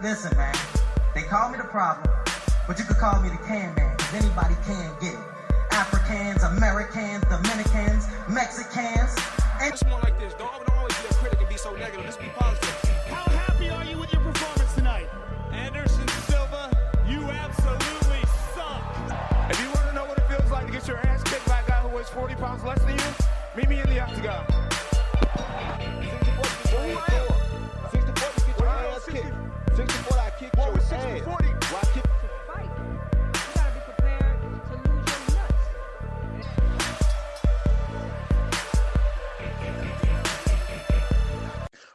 Listen, man. They call me the problem, but you could call me the can man, because anybody can get it. Africans, Americans, Dominicans, Mexicans. It's more like this. Don't always be a critic and be so negative. Let's be positive. How happy are you with your performance tonight? Anderson Silva, you absolutely suck. If you want to know what it feels like to get your ass kicked by a guy who weighs 40 pounds less than you, meet me in the octagon. 64, I kick your ass. Why kick? Fight. You gotta be prepared to lose your nuts.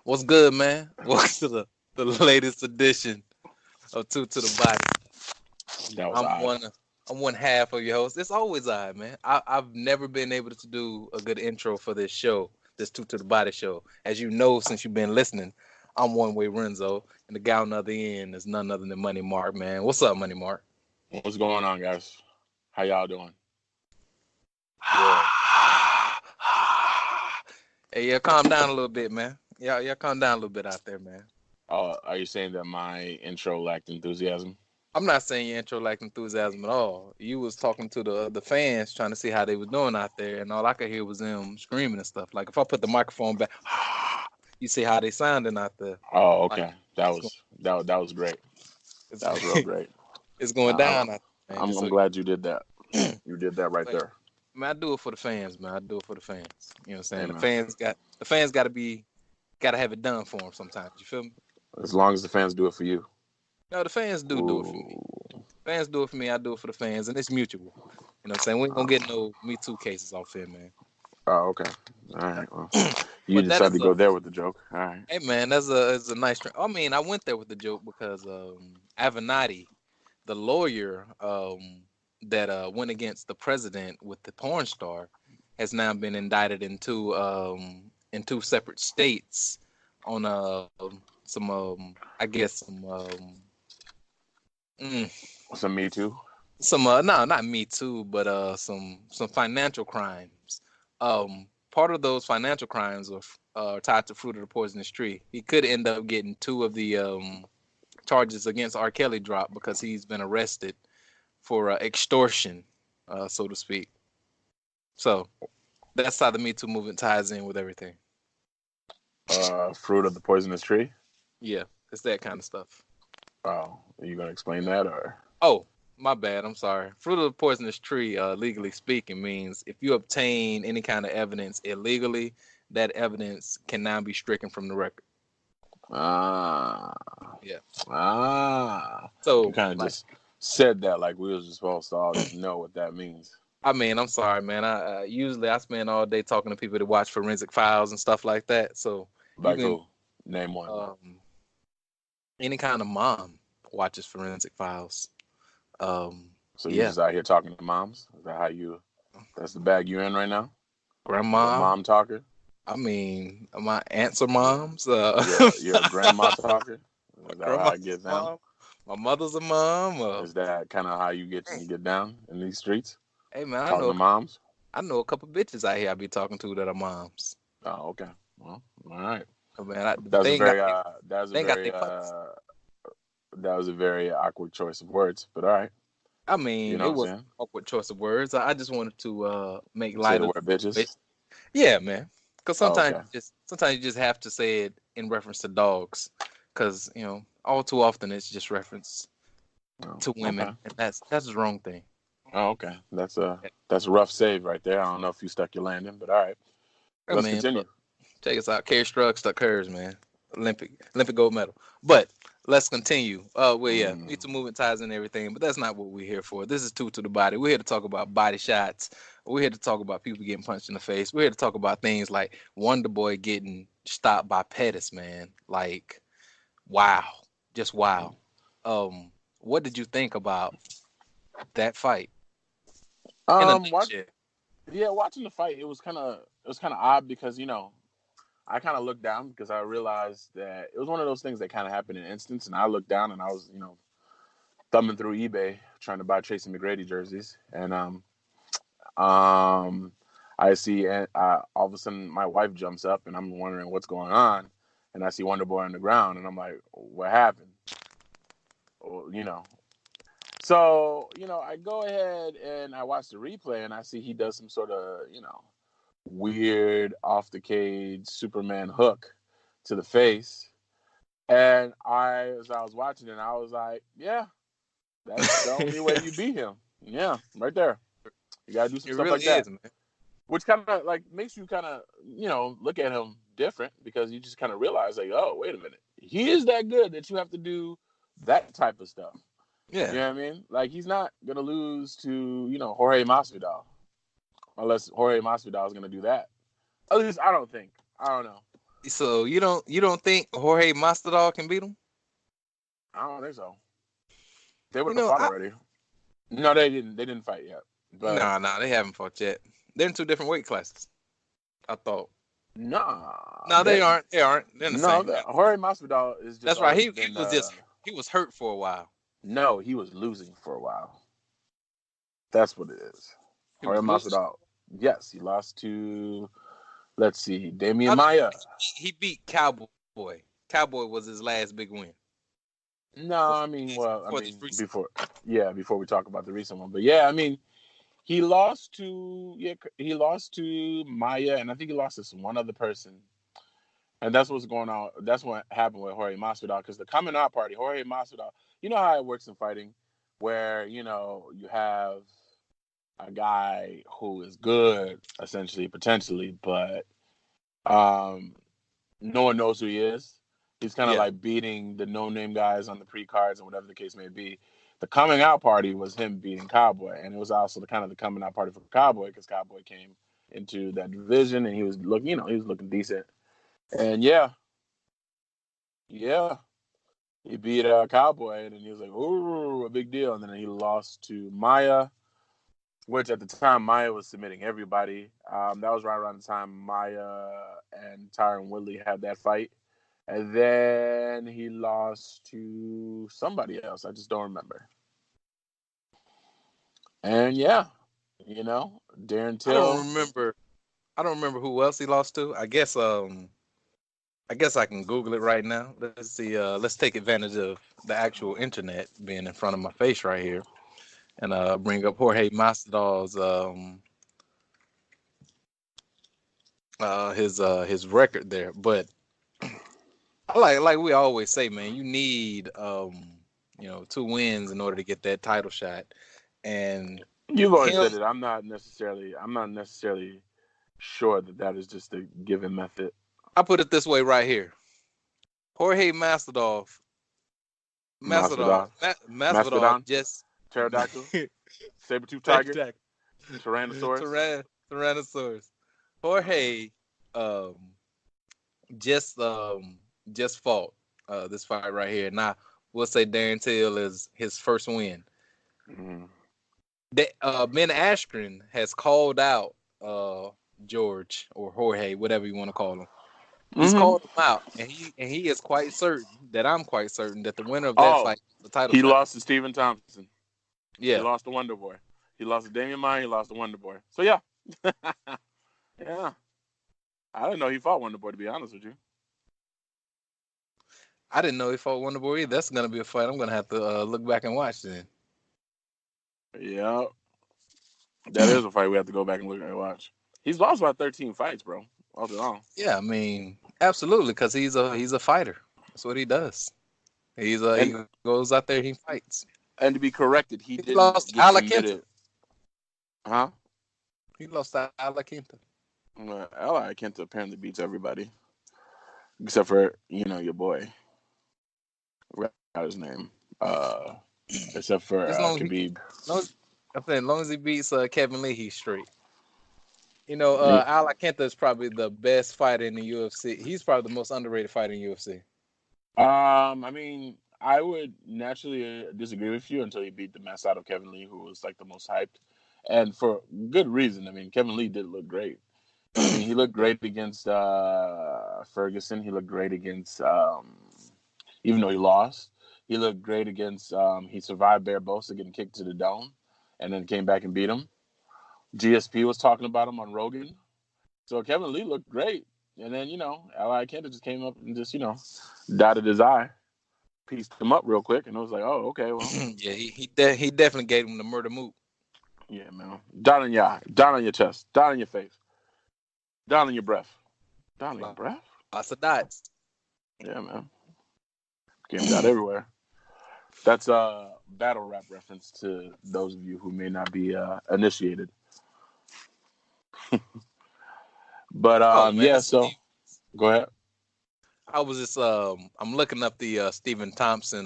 What's good, man? Welcome to the latest edition of Two to the Body. That was I'm one half of your host. It's always I, man. I've never been able to do a good intro for this show, this Two to the Body show. As you know, since you've been listening, I'm One Way Renzo, and the guy on the other end is none other than Money Mark, man. What's up, Money Mark? What's going on, guys? How y'all doing? Hey, yeah, calm down a little bit, man. Yeah, calm down a little bit out there, man. Are you saying that my intro lacked enthusiasm? I'm not saying your intro lacked enthusiasm at all. You was talking to the fans, trying to see how they was doing out there, and all I could hear was them screaming and stuff. Like if I put the microphone back, you see how they sounding out there. Oh, okay. Like, that was great. That was real great. It's going down. I'm glad you did that. You did that right there. Man, I do it for the fans, man. I do it for the fans. You know what I'm saying? Amen. The fans gotta have it done for them sometimes. You feel me? As long as the fans do it for you. No, the fans do it for me. Fans do it for me. I do it for the fans, and it's mutual. You know what I'm saying? We ain't gonna get no Me Too cases off here, man. Oh, okay. All right. Well, you decided to go there with the joke. All right. Hey, man, that's a nice. I mean, I went there with the joke because Avenatti, the lawyer that went against the president with the porn star, has now been indicted in two separate states on some Me Too. No, not Me Too, but some financial crimes. Part of those financial crimes are tied to Fruit of the Poisonous Tree. He could end up getting two of the charges against R. Kelly dropped because he's been arrested for extortion, so to speak. So that's how the Me Too movement ties in with everything. Fruit of the Poisonous Tree? Yeah, it's that kind of stuff. Oh, are you going to explain that or? Oh, my bad. I'm sorry. Fruit of the Poisonous Tree, legally speaking, means if you obtain any kind of evidence illegally, that evidence can now be stricken from the record. Yeah. So you kind of just said that like we was just supposed to all just know what that means. I mean, I'm sorry, man. I usually spend all day talking to people that watch Forensic Files and stuff like that. So like who? Name one. Any kind of mom watches Forensic Files. So you're just out here talking to moms? Is that how that's the bag you in right now? Grandma? Mom talker? I mean, my aunts are moms. You're a grandma talker? Is that how I get down? Mom. My mother's a mom. Is that kind of how you get down in these streets? Hey, man, talking to moms? I know a couple bitches out here I be talking to that are moms. Oh, okay. Well, all right. Oh, man, that was a very awkward choice of words, but all right. I mean, you know it was an awkward choice of words. I just wanted to make light of the word bitches. Yeah, man. Because sometimes you just have to say it in reference to dogs. Because all too often it's just reference to women, and that's the wrong thing. Oh, okay. That's a rough save right there. I don't know if you stuck your landing, but all right. Let's continue. Check us out. Kerry Strug stuck hers, man. Olympic gold medal. But let's continue. Me Too movement ties in everything, but that's not what we're here for. This is Two to the Body. We're here to talk about body shots. We're here to talk about people getting punched in the face. We're here to talk about things like Wonder Boy getting stopped by Pettis, man. Like, wow. Just wow. What did you think about that fight? Watching the fight, it was kind of odd because I kind of looked down because I realized that it was one of those things that kind of happened in instance, and I looked down and I was thumbing through eBay trying to buy Tracy McGrady jerseys, and I see all of a sudden my wife jumps up and I'm wondering what's going on, and I see Wonder Boy on the ground and I'm like, what happened? So, I go ahead and I watch the replay and I see he does some sort of, weird off the cage Superman hook to the face. And as I was watching it, I was like, yeah, that's the only way you beat him. Yeah, right there. You got to do some stuff really like that. Man. Which kind of makes you kind of, look at him different because you just kind of realize like, oh, wait a minute. He is that good that you have to do that type of stuff. Yeah. You know what I mean? Like, he's not going to lose to, Jorge Masvidal. Unless Jorge Masvidal is going to do that. At least I don't think. I don't know. So you don't think Jorge Masvidal can beat him? I don't think so. They would have fought already. No, they didn't. They didn't fight yet. But... Nah, they haven't fought yet. They're in two different weight classes. I thought. Nah, they aren't. They aren't. They're in the same. Jorge Masvidal is just. That's right. He was hurt for a while. No, he was losing for a while. That's what it is. Jorge Masvidal. Yes, he lost to. Let's see, Damian Maia. He beat Cowboy. Cowboy was his last big win. No, before we talk about the recent one, but yeah, I mean, he lost to Maia, and I think he lost to one other person, and that's what's going on. That's what happened with Jorge Masvidal because the coming out party, Jorge Masvidal. You know how it works in fighting, where you have a guy who is good, essentially, potentially, but no one knows who he is. He's kind of like beating the no-name guys on the pre-cards and whatever the case may be. The coming out party was him beating Cowboy, and it was also the coming out party for Cowboy because Cowboy came into that division and he was looking decent. And yeah, he beat Cowboy, and then he was like, "Ooh, a big deal." And then he lost to Maia, which at the time Maia was submitting everybody. That was right around the time Maia and Tyron Woodley had that fight. And then he lost to somebody else. I just don't remember. And yeah, Darren Till. I don't remember who else he lost to. I guess I can Google it right now. Let's see. Let's take advantage of the actual internet being in front of my face right here, and bring up Jorge Masvidal's his record there. But like we always say, man, you need 2 wins in order to get that title shot. And you've always said it. I'm not necessarily sure that is just a given method. I put it this way right here. Jorge Masvidal just pterodactyl, saber-tooth tiger, Tyrannosaurus. Jorge just fought this fight right here. Now we'll say Darren Till is his first win. Mm-hmm. Ben Askren has called out George or Jorge, whatever you want to call him. He's called him out, and he is quite certain that the winner of that fight is the title. He lost to Stephen Thompson. Yeah, he lost to Wonder Boy. He lost to Damian Maia. He lost to Wonder Boy. So yeah, yeah. I didn't know he fought Wonder Boy, to be honest with you. I didn't know he fought Wonder Boy either. That's gonna be a fight I'm gonna have to look back and watch then. Yeah, that is a fight we have to go back and look and watch. He's lost about 13 fights, bro. All in all. Yeah, I mean, absolutely, because he's a fighter. That's what he does. He goes out there, he fights. And to be corrected, he didn't lost get submitted. Huh? He lost to Alaquinta. Alaquinta apparently beats everybody, except for your boy. I forgot his name. Except for Khabib. As long as he beats Kevin Lee, he's straight. Alaquinta is probably the best fighter in the UFC. He's probably the most underrated fighter in UFC. I mean, I would naturally disagree with you until he beat the mess out of Kevin Lee, who was like the most hyped, and for good reason. I mean, Kevin Lee did look great. I mean, he looked great against Ferguson. He looked great against, even though he lost, he looked great against. He survived Barbosa getting kicked to the dome, and then came back and beat him. GSP was talking about him on Rogan. So Kevin Lee looked great. And then, Alaquinta just came up and just, dotted his eye. pieced him up real quick, and I was like, oh, okay, well. Yeah, he definitely gave him the murder move. Yeah, man. Down on your eye, down on your chest, down on your face, down on your breath. Down on your breath? Lots of dots. Yeah, man. Getting dot everywhere. That's a battle rap reference to those of you who may not be initiated. But yeah, so go ahead. I was just I'm looking up the Stephen Thompson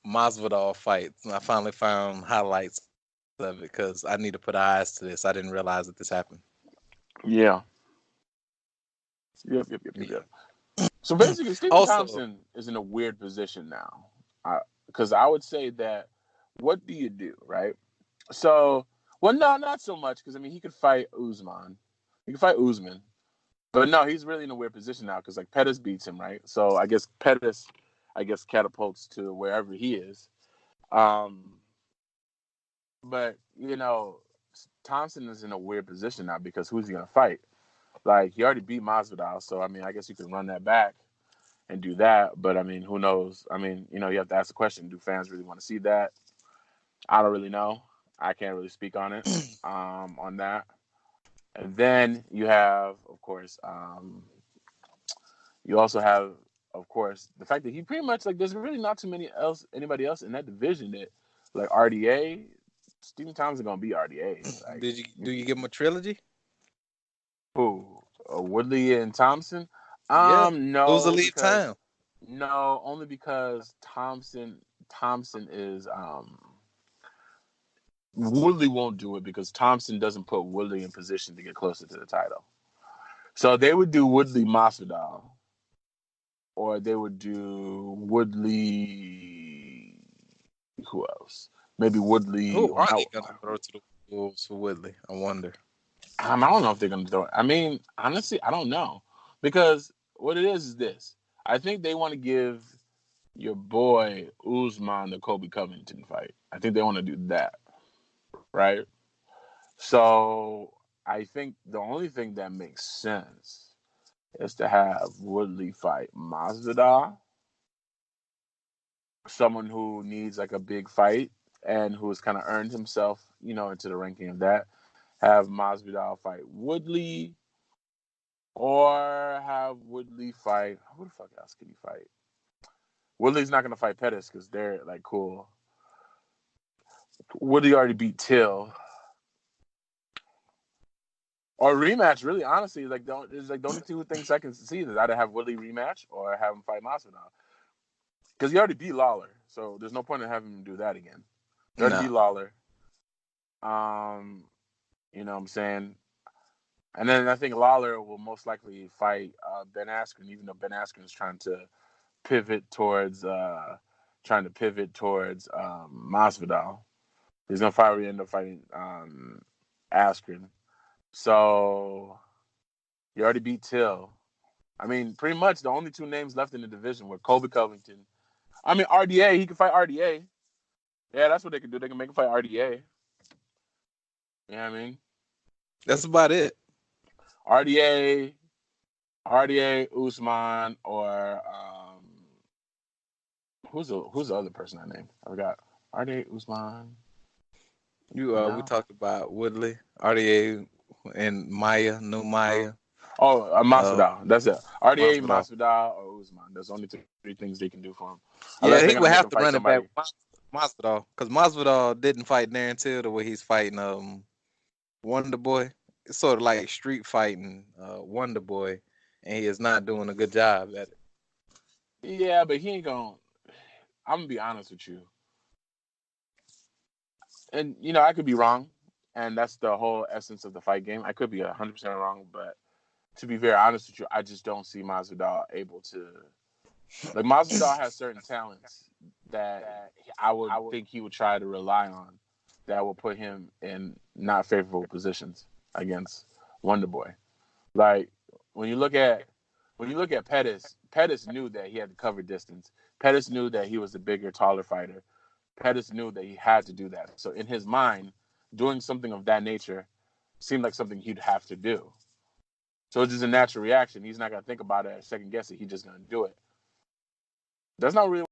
Masvidal fight. I finally found highlights of it because I need to put eyes to this. I didn't realize that this happened. Yeah. Yep. So basically, Stephen Thompson is in a weird position now. Because I would say that, what do you do, right? So, well, no, not so much, because, I mean, he could fight Usman. He could fight Usman. But no, he's really in a weird position now, because, like, Pettis beats him, right? So I guess Pettis, catapults to wherever he is. But, you know, Thompson is in a weird position now, because who's he going to fight? Like, he already beat Masvidal, so, I mean, I guess you can run that back and do that. But, I mean, who knows? I mean, you know, you have to ask the question, do fans really want to see that? I don't really know. I can't really speak on it, on that. And then you have, of course, you also have, of course, the fact that he pretty much, like, there's really not anybody else in that division that, like, RDA, Stephen Thompson going to be RDA. Like, do you give him a trilogy? Who? Woodley and Thompson? Yeah. No. Lose or leave time. No, only because Thompson is Woodley won't do it because Thompson doesn't put Woodley in position to get closer to the title. So they would do Woodley Masvidal, or they would do Woodley. Who else? Maybe Woodley. Who are they going to throw to the Wolves for Woodley? I wonder. I don't know if they're going to throw it. I mean, honestly, I don't know. Because what it is this. I think they want to give your boy Usman the Colby Covington fight. I think they want to do that. Right? So I think the only thing that makes sense is to have Woodley fight Masvidal, someone who needs like a big fight and who's kind of earned himself, you know, into the ranking of that. Have Masvidal fight Woodley, or have Woodley fight. Who the fuck else can he fight? Woodley's not gonna fight Pettis because they're like cool. Woodley already beat Till. Or rematch, really, honestly, like the only two things I can see is either have Woodley rematch or have him fight Masvidal. Because he already beat Lawler, so there's no point in having him do that again. He already beat Lawler. You know what I'm saying? And then I think Lawler will most likely fight Ben Askren, even though Ben Askren is trying to pivot towards Masvidal. He's gonna probably end up fighting Askren. So you already beat Till. I mean, pretty much the only two names left in the division were Colby Covington. I mean, RDA. He can fight RDA. Yeah, that's what they can do. They can make him fight RDA. You know what I mean? That's about it. RDA, Usman, or who's the other person I named? I forgot. RDA, Usman. We talked about Woodley, RDA, and Maya. Oh, Masvidal. That's it. RDA, Masvidal, or Usman. There's only three things they can do for him. Yeah, he would have to run it back with Masvidal, because Masvidal didn't fight Darren Till the way he's fighting Wonder Boy. It's sort of like street fighting Wonder Boy, and he is not doing a good job at it. Yeah, but he ain't gonna. I'm gonna be honest with you, and you know I could be wrong, and that's the whole essence of the fight game. I could be 100% wrong, but to be very honest with you, I just don't see Masvidal able to. Like, Masvidal has certain talents that I would think he would try to rely on that will put him in not favorable positions against Wonder Boy. Like, when you look at Pettis, Pettis knew that he had to cover distance. Pettis knew that he was a bigger, taller fighter. Pettis knew that he had to do that. So in his mind, doing something of that nature seemed like something he'd have to do. So it's just a natural reaction. He's not going to think about it or second guess it. He's just going to do it. That's not really